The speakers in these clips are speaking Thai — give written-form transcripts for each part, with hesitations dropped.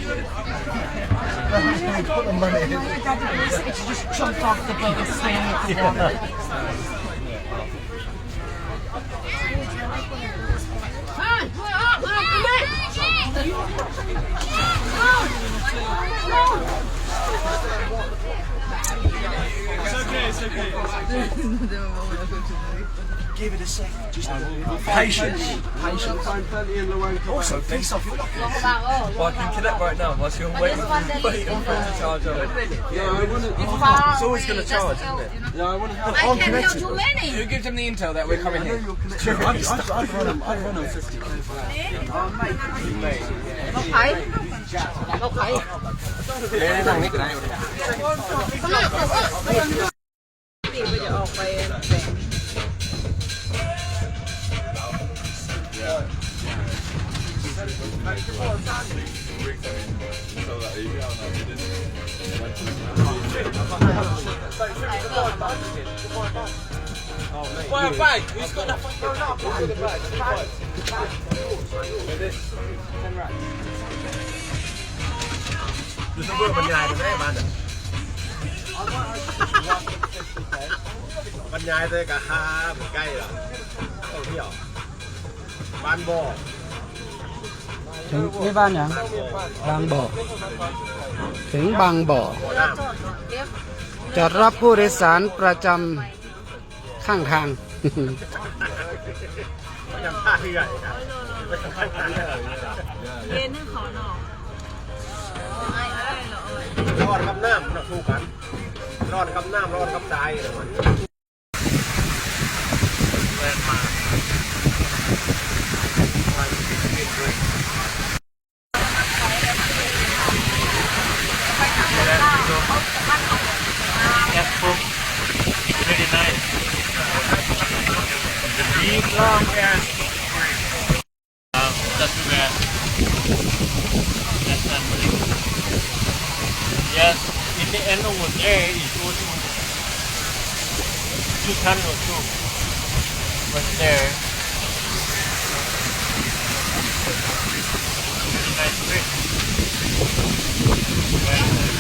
Put the money in. Just jumped off the boat and swam with the water. It's okay. Give it a second. Just patience. Also, piece off your Well, I can connect right now whilst you're waiting for it to charge on it. It's always going to charge, isn't it? Yeah, I want to help. I can't help too many. Who gives them the intel that we're coming here? I'd run them 50. เราไผ่ นั่งนี่ก็ได้ ตีไปจะออกไปFire bag! Who's got that? There's a word บรรยายได้บ้านบรรยายได้กับฮาใกล้ล่ะท่องเที่ยวบ้านบ่อ ถึงนี่บ้านหยังบางบ่อถึงบางบ่อจอดรับผู้โดยสารประจำข้างทาง ยังท่าเรือ เย็นให้ขอหน่อ รอดกับน้ำนะสู้กันรอดกับน้ำรอดกับตายVery nice. The deep long ass. Not too bad. That's not really good. Yes, in the end over there it goes to 2 ton or 2. But there, very nice fish. Very nice.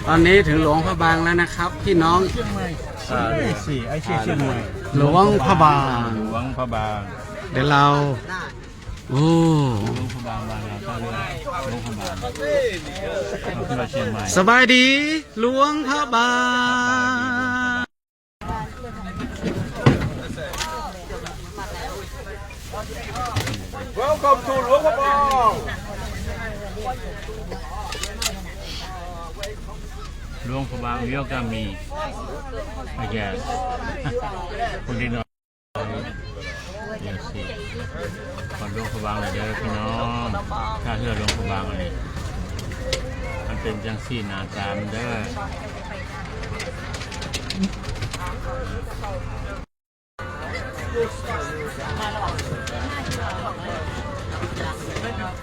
ตอนนี้ถึงหลวงพระบางแล้วนะครับพี่น้องไอ้เชียงใหม่ หลวงพระบาง หลวงพระบาง เดี๋ยวเราโอ้ หลวงพระบางบางนาท่าเรือหลวงพระบางเราเชียงใหม่ สบายดีหลวงพระบาง Welcome to หลวงพระบาง หลวงพระบางเรียกก็มี I guess คนที่นอนเดี๋ยวสิขอหลวงพระบางเลยเด้อพี่น้องถ้าเรือหลวงพระบางอะไรมันเป็นจังซี่หน้าตามันเด้อ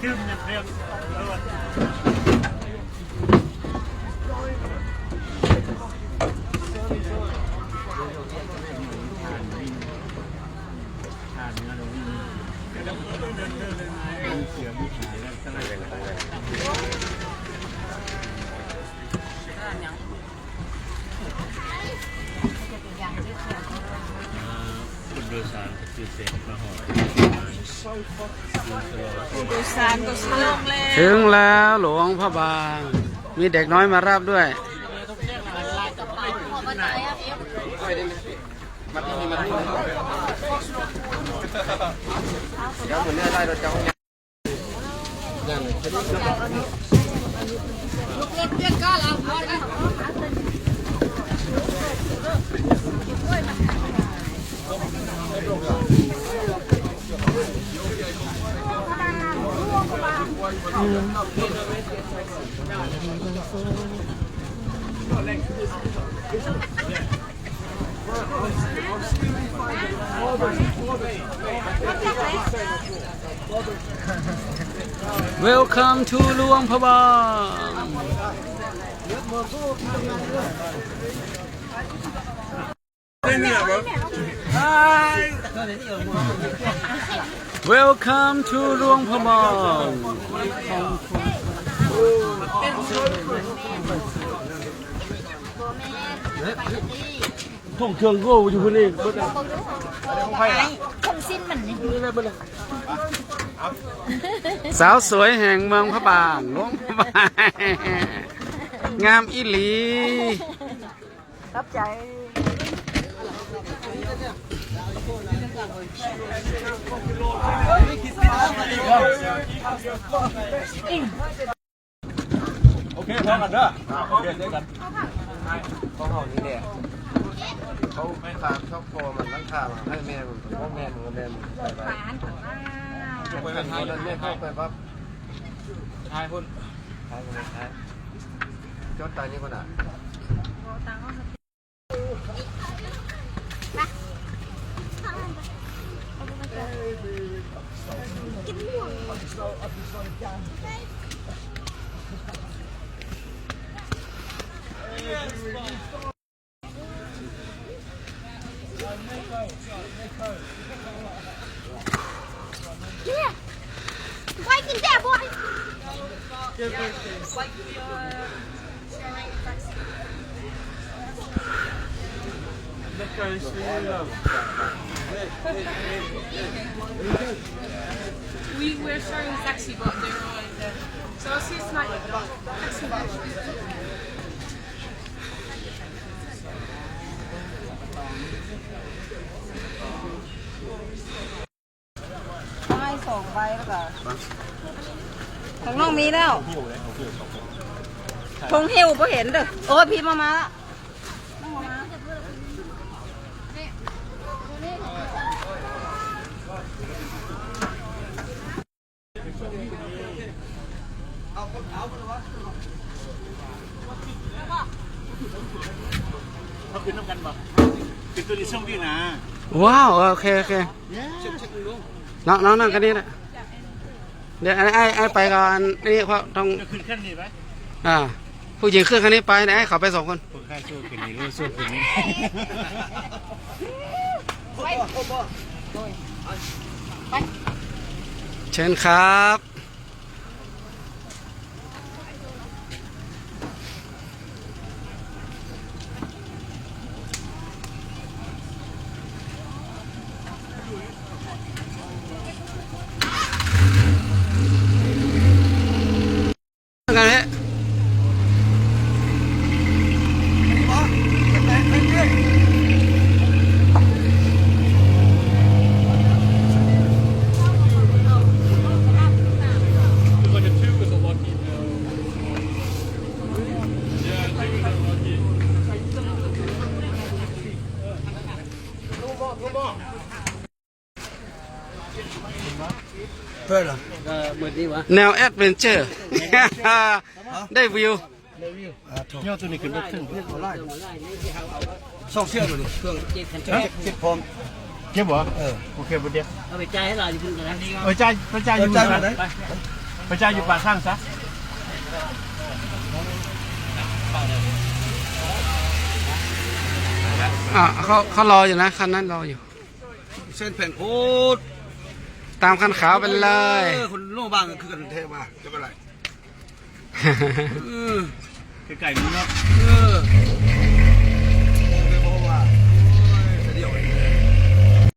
ขึ้นเรียบ โดยสารก็คือเสร็จมาหอด ผู้โดยสารก็ลงแล้ว ถึงแล้วหลวงพระบาง มีเด็กน้อยมารับด้วย Welcome to หลวงพระบาง Welcome to หลวงพระบางท่องเครื่องโก้อยู่คนนี้ không xin mình สาวสวยแห่งเมืองพระบางหลวงพระบางงามอีหลี đắp chạy Ok, thôiกันเด้อโอเคเจอกันเขาเฮานี่แหละเขาตามชอบโคมันตั้งค่ามาให้แม่มึงพวกแม่มึงกับแม่มึงไปกันทีนั้นแม่เข้าไปปั๊บทายคนทายคนทายจดตายนี่คนอ่ะ quay kinh tế boy we were sharing taxi but they're on so it's not taxi hai 2 ใบแล้วก็ของน้องมีแล้วทงหิวพอเห็นเด้อโอ้ยพี่มาละน้องมาเขาขึ้นน้ำกันบ่ขึ้นตัวนี้ช่องพี่นะ ว้าวโอเคโอเคน้องนั่งกันนี่นะเดี๋ยวไอ้ไปก่อนนี่เพราะต้อง จะขึ้นขั้นนี้ไหม ผู้หญิงขึ้นคันนี้ไปนะไอ้เขาไป2 คน คนข้าสู้ขึ้นนี้รู้สู้ขึ้นนี้ เชิญครับกันเลย เพื่อนเหรอ แนวแอดเวนเจอร์ ได้วิว ยอดตัวนี้ขึ้นรถขึ้น ส่งเสื้อดูดิเครื่องจิตพร้อม เก็บบ่โอเคบ่เดียว เอาไปจ่ายให้เราอยู่พุ่นกันนะ ไปจ่ายอยู่ไปจ่ายอยู่ป่าสร้างซะ เขารออยู่นะคันนั้นรออยู่ เส้นแผ่นโคตร ตามคันขาวไปเลย คนโลบางคือกันเทมาจะเป็นไร คือไก่นี้เนาะ เออ